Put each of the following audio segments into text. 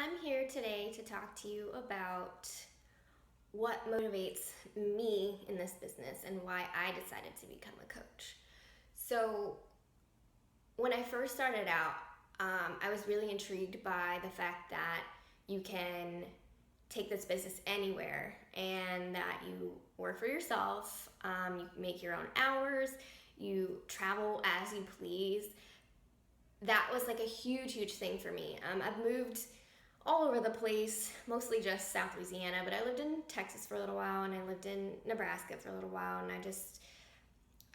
I'm here today to talk to you about what motivates me in this business and why I decided to become a coach. So, when I first started out, I was really intrigued by the fact that you can take this business anywhere and that you work for yourself, you make your own hours, you travel as you please. That was like a huge thing for me. I've moved all over the place, mostly just South Louisiana, but I lived in Texas for a little while and I lived in Nebraska for a little while, and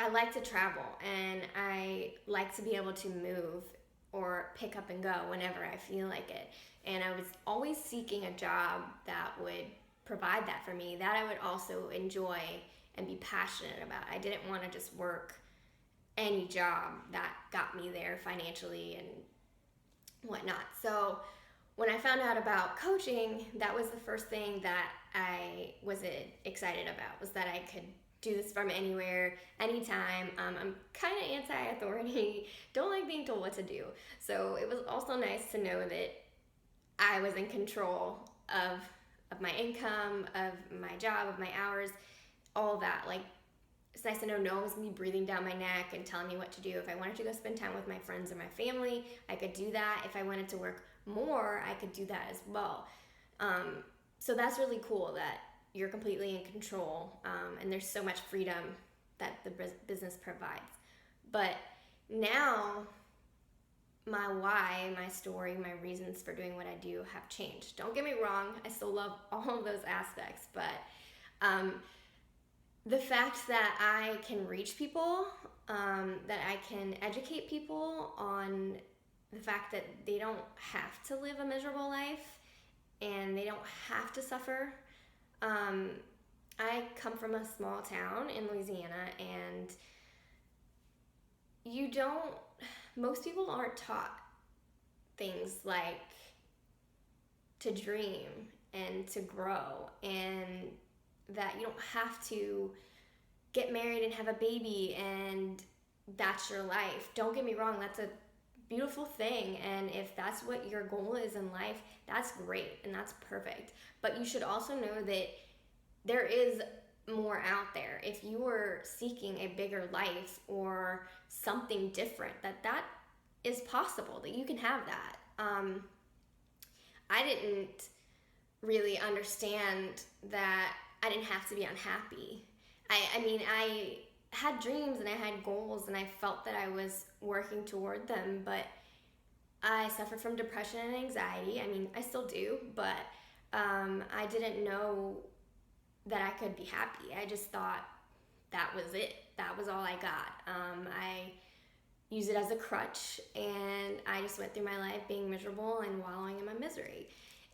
I like to travel and I like to be able to move or pick up and go whenever I feel like it. And I was always seeking a job that would provide that for me, that I would also enjoy and be passionate about. I didn't want to just work any job that got me there financially and whatnot. So when I found out about coaching, that was the first thing that I was excited about, was that I could do this from anywhere, anytime. I'm kind of anti-authority, don't like being told what to do. So it was also nice to know that I was in control of my income, of my job, of my hours, all of that. Like, it's nice to know no one was gonna be breathing down my neck and telling me what to do. If I wanted to go spend time with my friends or my family, I could do that. If I wanted to work more, I could do that as well. So that's really cool that you're completely in control, and there's so much freedom that the business provides. But now, my why, my story, my reasons for doing what I do have changed. Don't get me wrong, I still love all of those aspects, but the fact that I can reach people, that I can educate people on the fact that they don't have to live a miserable life and they don't have to suffer. I come from a small town in Louisiana, and you don't, most people aren't taught things like to dream and to grow, and that you don't have to get married and have a baby and that's your life. Don't get me wrong, that's a beautiful thing, and if that's what your goal is in life, that's great and that's perfect. But you should also know that there is more out there. If you were seeking a bigger life or something different, that is possible, that you can have that. I didn't really understand that I didn't have to be unhappy. I mean, I had dreams and I had goals and I felt that I was working toward them, but I suffered from depression and anxiety. I mean, I still do, but I didn't know that I could be happy. I just thought that was it. That was all I got. I used it as a crutch, and I just went through my life being miserable and wallowing in my misery.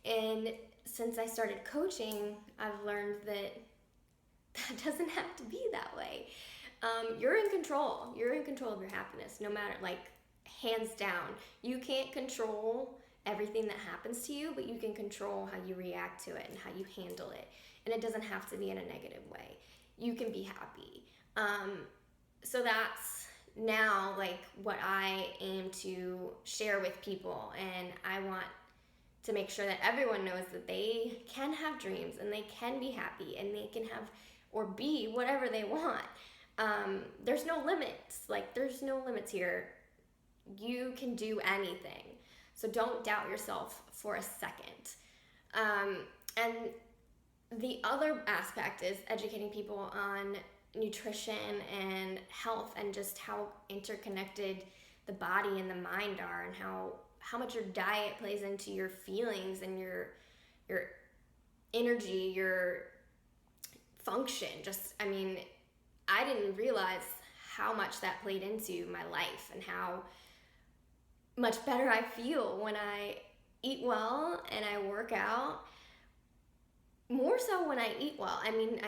And since I started coaching, I've learned that that doesn't have to be that way. You're in control. You're in control of your happiness, no matter, like, hands down. You can't control everything that happens to you, but you can control how you react to it and how you handle it. And it doesn't have to be in a negative way. You can be happy. So that's now like what I aim to share with people, and I want to make sure that everyone knows that they can have dreams and they can be happy and they can have or be whatever they want. There's no limits. Like, there's no limits here. You can do anything. So don't doubt yourself for a second. And the other aspect is educating people on nutrition and health and just how interconnected the body and the mind are, and how much your diet plays into your feelings and your energy, your function. Just, I mean, I didn't realize how much that played into my life and how much better I feel when I eat well and I work out. More so when I eat well. I mean,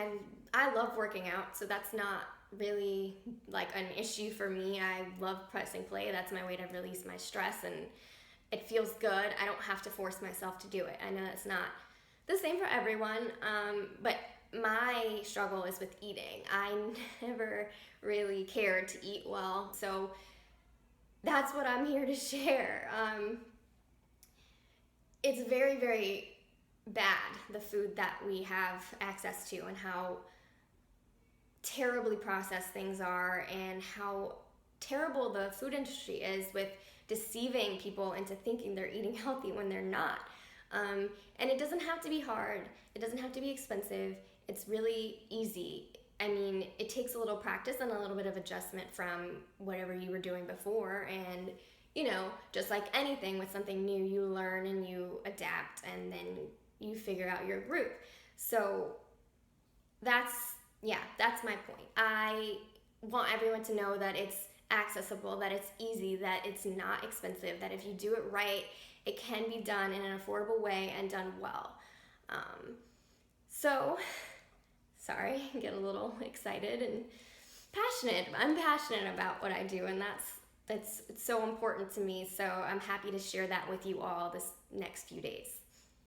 I love working out, so that's not really like an issue for me. I love pressing play. That's my way to release my stress, and it feels good. I don't have to force myself to do it. I know that's not the same for everyone, but my struggle is with eating. I never really cared to eat well, so that's what I'm here to share. it's very, very bad, the food that we have access to, and how terribly processed things are, and how terrible the food industry is with deceiving people into thinking they're eating healthy when they're not. And it doesn't have to be hard, it doesn't have to be expensive, it's really easy. I mean, it takes a little practice and a little bit of adjustment from whatever you were doing before. And, just like anything with something new, you learn and you adapt, and then you figure out your group. So that's my point. I want everyone to know that it's accessible, that it's easy, that it's not expensive, that if you do it right, it can be done in an affordable way and done well. So, sorry, I get a little excited and passionate. I'm passionate about what I do, and it's so important to me. So I'm happy to share that with you all this next few days.